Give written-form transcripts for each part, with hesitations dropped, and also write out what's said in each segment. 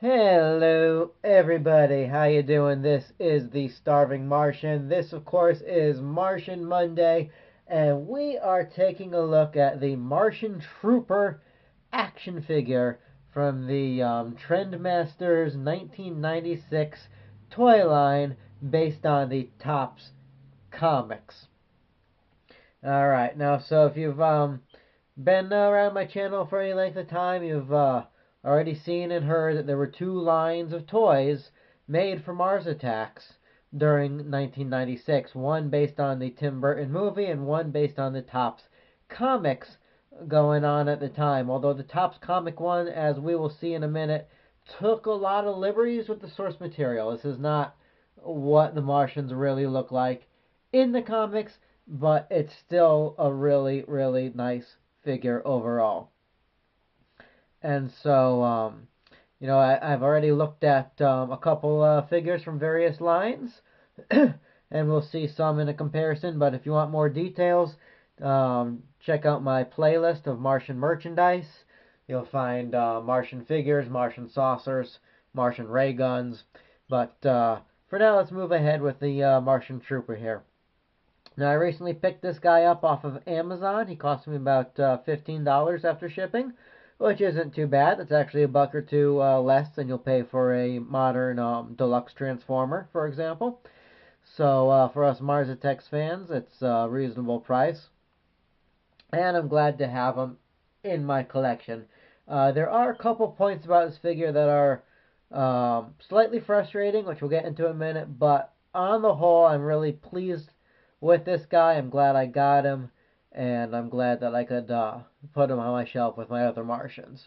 Hello everybody, how you doing? This is the Starving Martian. This of course is Martian Monday, and we are taking a look at the Martian Trooper action figure from the Trendmasters 1996 toy line based on the Topps comics. Alright, now so if you've been around my channel for any length of time, you've already seen and heard that there were two lines of toys made for Mars Attacks during 1996. One based on the Tim Burton movie and one based on the Topps comics going on at the time. Although the Topps comic one, as we will see in a minute, took a lot of liberties with the source material. This is not what the Martians really look like in the comics, but it's still a really, really nice figure overall. And so, I've already looked at a couple figures from various lines, and we'll see some in a comparison. But if you want more details, check out my playlist of Martian merchandise. You'll find Martian figures, Martian saucers, Martian ray guns. But for now, let's move ahead with the Martian Trooper here. Now, I recently picked this guy up off of Amazon. He cost me about $15 after shipping, which isn't too bad. It's actually a buck or two less than you'll pay for a modern deluxe Transformer, for example. So for us Mars Attacks fans, it's a reasonable price. And I'm glad to have him in my collection. There are a couple points about this figure that are slightly frustrating, which we'll get into in a minute. But on the whole, I'm really pleased with this guy. I'm glad I got him, and I'm glad that I could put him on my shelf with my other Martians.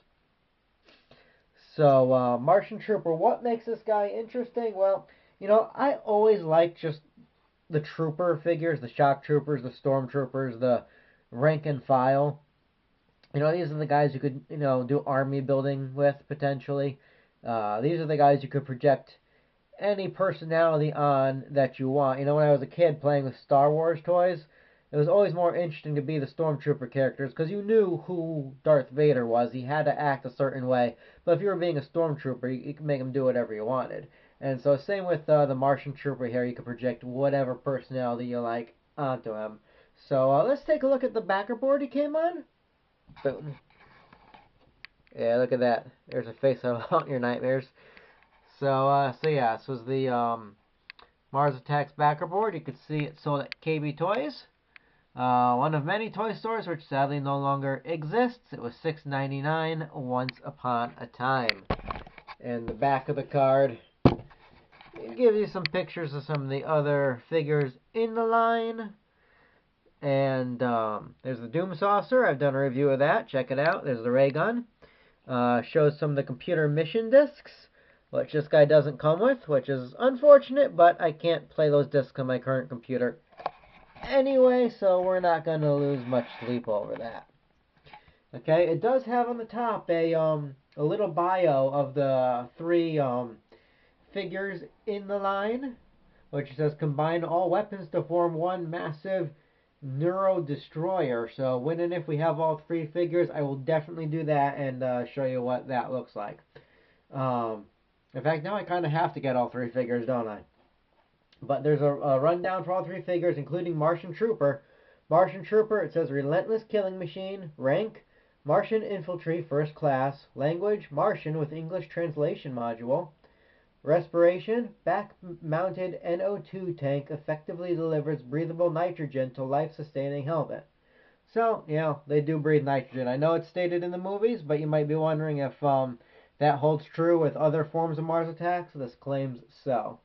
So, Martian Trooper, what makes this guy interesting? Well, I always like just the trooper figures, the shock troopers, the stormtroopers, the rank and file. These are the guys you could, do army building with, potentially. These are the guys you could project any personality on that you want. When I was a kid playing with Star Wars toys, it was always more interesting to be the Stormtrooper characters because you knew who Darth Vader was. He had to act a certain way. But if you were being a Stormtrooper, you could make him do whatever you wanted. And so same with the Martian Trooper here. You can project whatever personality you like onto him. So let's take a look at the backer board he came on. Boom. Yeah, look at that. There's a face that'll haunt your nightmares. So yeah, this was the Mars Attacks backer board. You can see it sold at KB Toys, one of many toy stores which sadly no longer exists. It was $6.99 once upon a time. And the back of the card gives you some pictures of some of the other figures in the line. And there's the Doom Saucer. I've done a review of that. Check it out. There's the ray gun. Shows some of the computer mission discs, which this guy doesn't come with, which is unfortunate, but I can't play those discs on my current computer anyway, so we're not going to lose much sleep over that. Okay, it does have on the top a little bio of the three figures in the line, which says combine all weapons to form one massive Neuro Destroyer. So when and if we have all three figures, I will definitely do that and show you what that looks like. In fact, now I kind of have to get all three figures, don't I? But there's a rundown for all three figures, including Martian Trooper. Martian Trooper, it says Relentless Killing Machine. Rank, Martian Infantry First Class. Language, Martian with English Translation Module. Respiration, back-mounted NO2 tank effectively delivers breathable nitrogen to life-sustaining helmet. So, they do breathe nitrogen. I know it's stated in the movies, but you might be wondering if that holds true with other forms of Mars Attacks. This claims so.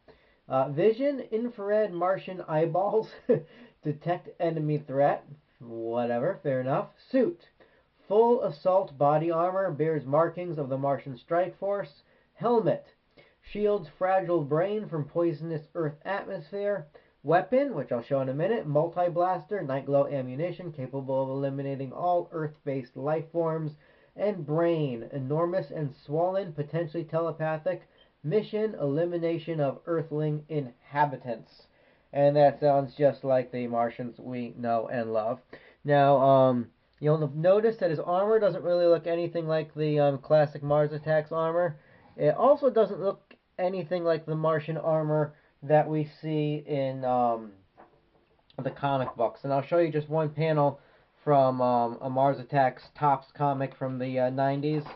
Vision, infrared Martian eyeballs. Detect enemy threat. Whatever, fair enough. Suit, full assault body armor, bears markings of the Martian strike force. Helmet, shields fragile brain from poisonous Earth atmosphere. Weapon, which I'll show in a minute, multi-blaster, night glow ammunition capable of eliminating all Earth-based life forms. And brain, enormous and swollen, potentially telepathic. Mission, elimination of Earthling inhabitants. And that sounds just like the Martians we know and love. Now, you'll notice that his armor doesn't really look anything like the classic Mars Attacks armor. It also doesn't look anything like the Martian armor that we see in the comic books. And I'll show you just one panel from a Mars Attacks Tops comic from the 90s.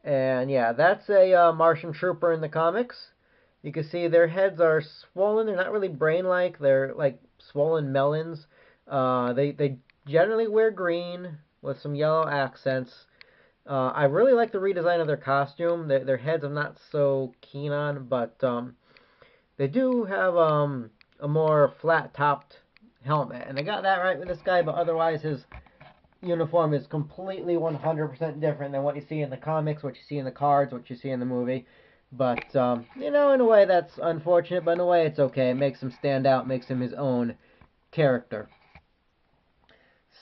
And yeah, that's a Martian trooper in the comics. You can see their heads are swollen. They're not really brain-like. They're like swollen melons. They generally wear green with some yellow accents. I really like the redesign of their costume. Their heads I'm not so keen on, but they do have a more flat-topped helmet, and they got that right with this guy. But otherwise, his uniform is completely 100% different than what you see in the comics, what you see in the cards, what you see in the movie. But, you know, in a way that's unfortunate, but in a way it's okay. It makes him stand out, makes him his own character.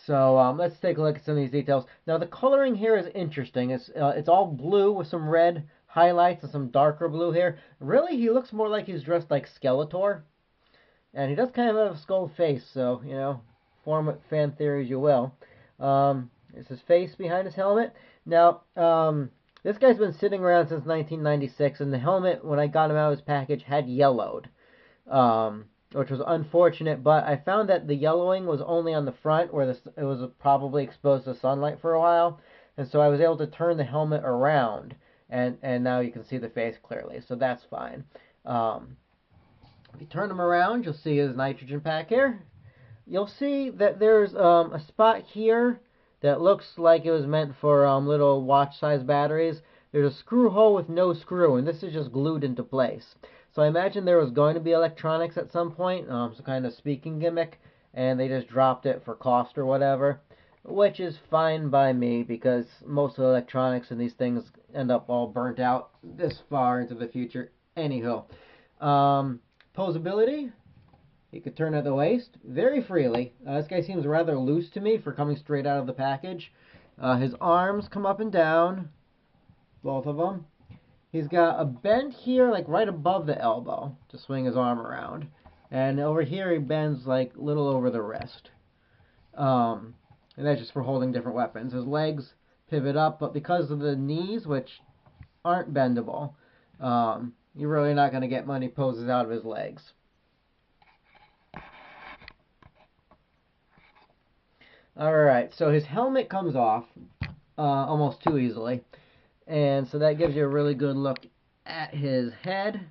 So let's take a look at some of these details. Now the coloring here is interesting. It's all blue with some red highlights and some darker blue here. Really, he looks more like he's dressed like Skeletor. And he does kind of have a skull face, so, you know, form what fan theories you will. It's his face behind his helmet. Now, this guy's been sitting around since 1996, and the helmet, when I got him out of his package, had yellowed, which was unfortunate, but I found that the yellowing was only on the front, where it was probably exposed to sunlight for a while, and so I was able to turn the helmet around, and now you can see the face clearly, so that's fine. If you turn him around, you'll see his nitrogen pack here. You'll see that there's a spot here that looks like it was meant for little watch-sized batteries. There's a screw hole with no screw, and this is just glued into place. So I imagine there was going to be electronics at some point, some kind of speaking gimmick, and they just dropped it for cost or whatever, which is fine by me because most of the electronics in these things end up all burnt out this far into the future. Anywho, posability. You could turn at the waist very freely. This guy seems rather loose to me for coming straight out of the package. His arms come up and down, both of them. He's got a bend here, like right above the elbow, to swing his arm around. And over here he bends like a little over the wrist. And that's just for holding different weapons. His legs pivot up, but because of the knees, which aren't bendable, you're really not going to get many poses out of his legs. Alright, so his helmet comes off almost too easily. And so that gives you a really good look at his head.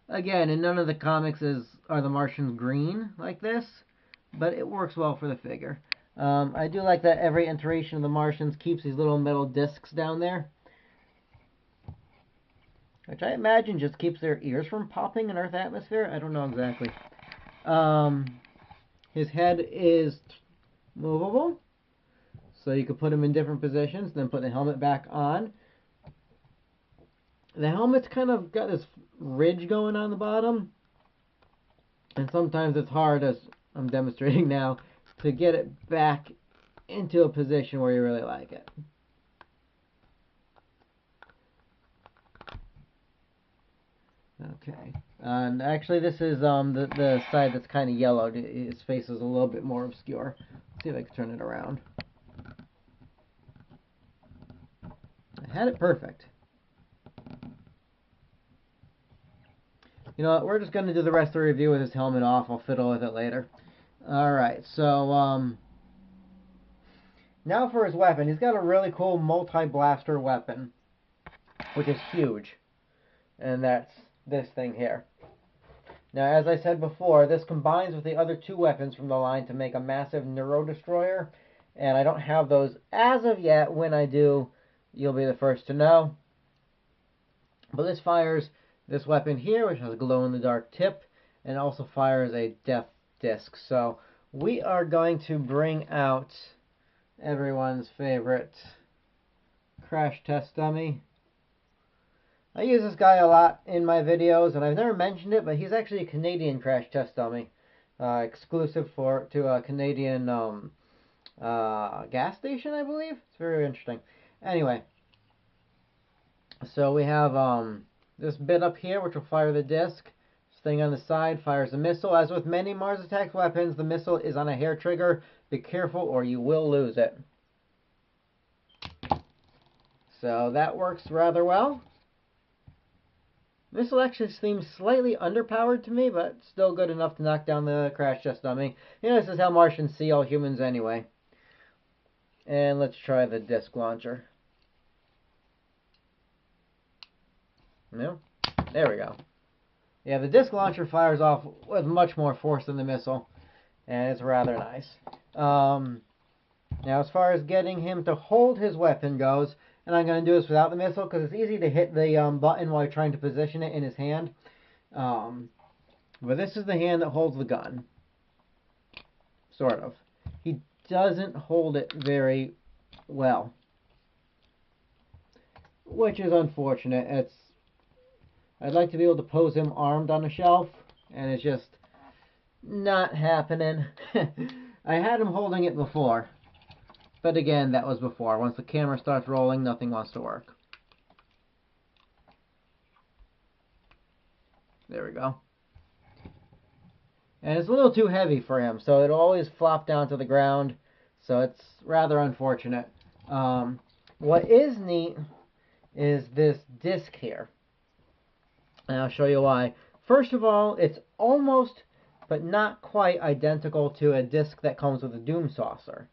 Again, in none of the comics are the Martians green like this, but it works well for the figure. I do like that every iteration of the Martians keeps these little metal discs down there, which I imagine just keeps their ears from popping in Earth atmosphere. I don't know exactly. His head is movable, so you could put him in different positions, then put the helmet back on. The helmet's kind of got this ridge going on the bottom, and sometimes it's hard, as I'm demonstrating now, to get it back into a position where you really like it. Okay, and actually this is the side that's kind of yellowed. His face is a little bit more obscure. Let's see if I can turn it around. I had it perfect. You know what, we're just going to do the rest of the review with his helmet off. I'll fiddle with it later. Alright, so now for his weapon. He's got a really cool multi-blaster weapon, which is huge. And that's this thing here. Now, as I said before, this combines with the other two weapons from the line to make a massive Neuro Destroyer. And I don't have those as of yet. When I do, you'll be the first to know. But this fires this weapon here, which has a glow-in-the-dark tip, and also fires a death disc. So we are going to bring out everyone's favorite crash test dummy. I use this guy a lot in my videos, and I've never mentioned it, but he's actually a Canadian crash test dummy, exclusive to a Canadian gas station, I believe. It's very interesting. Anyway, so we have this bit up here, which will fire the disc. This thing on the side fires a missile. As with many Mars Attacks weapons, the missile is on a hair trigger. Be careful or you will lose it. So that works rather well. This actually seems slightly underpowered to me, but still good enough to knock down the crash test dummy. You know, this is how Martians see all humans anyway. And let's try the disc launcher. No? There we go. Yeah, the disc launcher fires off with much more force than the missile, and it's rather nice. Now, as far as getting him to hold his weapon goes, and I'm going to do this without the missile because it's easy to hit the button while you're trying to position it in his hand. But this is the hand that holds the gun. Sort of. He doesn't hold it very well, which is unfortunate. I'd like to be able to pose him armed on a shelf, and it's just not happening. I had him holding it before, but again, that was before. Once the camera starts rolling, nothing wants to work. There we go. And it's a little too heavy for him, so it'll always flop down to the ground, so it's rather unfortunate. What is neat is this disc here. And I'll show you why. First of all, it's almost, but not quite identical to a disc that comes with a Doom Saucer.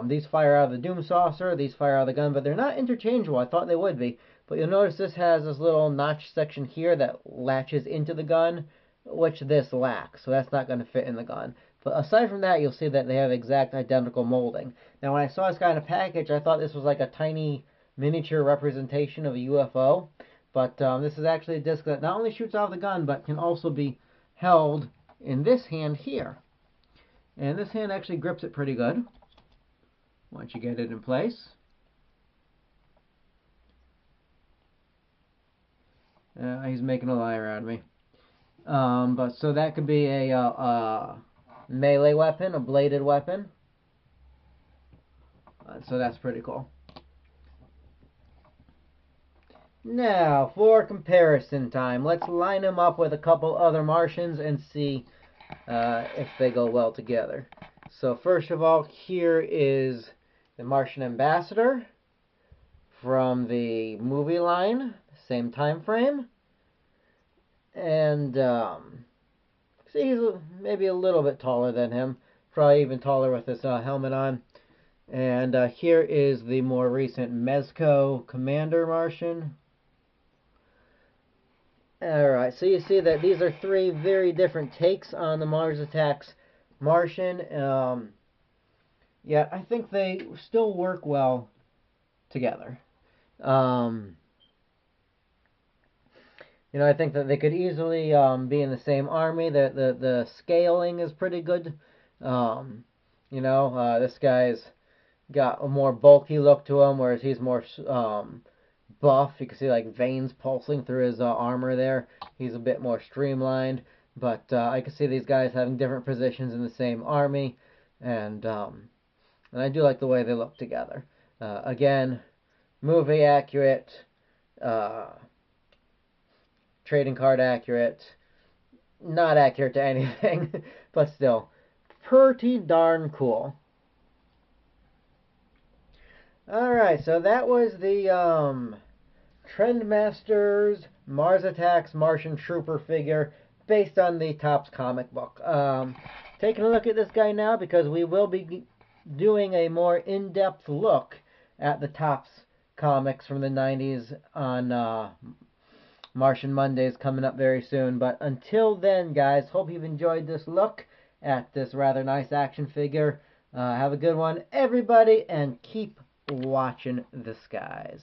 These fire out of the Doom Saucer, these fire out of the gun, but they're not interchangeable. I thought they would be. But you'll notice this has this little notch section here that latches into the gun, which this lacks. So that's not going to fit in the gun. But aside from that, you'll see that they have exact identical molding. Now, when I saw this guy in a package, I thought this was like a tiny miniature representation of a UFO. But this is actually a disc that not only shoots out of the gun, but can also be held in this hand here. And this hand actually grips it pretty good once you get it in place. He's making a liar out of me. But so that could be a melee weapon, a bladed weapon. So that's pretty cool. Now, for comparison time, let's line them up with a couple other Martians and see if they go well together. So first of all, here is the Martian Ambassador from the movie line, same time frame. And see, he's maybe a little bit taller than him, probably even taller with this helmet on. And here is the more recent Mezco Commander Martian. Alright, so you see that these are three very different takes on the Mars Attacks Martian. Yeah, I think they still work well together. You know, I think that they could easily be in the same army. The scaling is pretty good. You know, this guy's got a more bulky look to him, whereas he's more buff. You can see like veins pulsing through his armor there. He's a bit more streamlined, but I can see these guys having different positions in the same army, and I do like the way they look together. Again, movie accurate, trading card accurate, not accurate to anything, but still pretty darn cool. Alright, so that was the Trendmasters Mars Attacks Martian Trooper figure based on the Topps comic book. Taking a look at this guy now because we will be doing a more in-depth look at the Topps comics from the 90s on Martian Mondays coming up very soon. But until then, guys, hope you've enjoyed this look at this rather nice action figure. Have a good one, everybody, and keep watching the skies.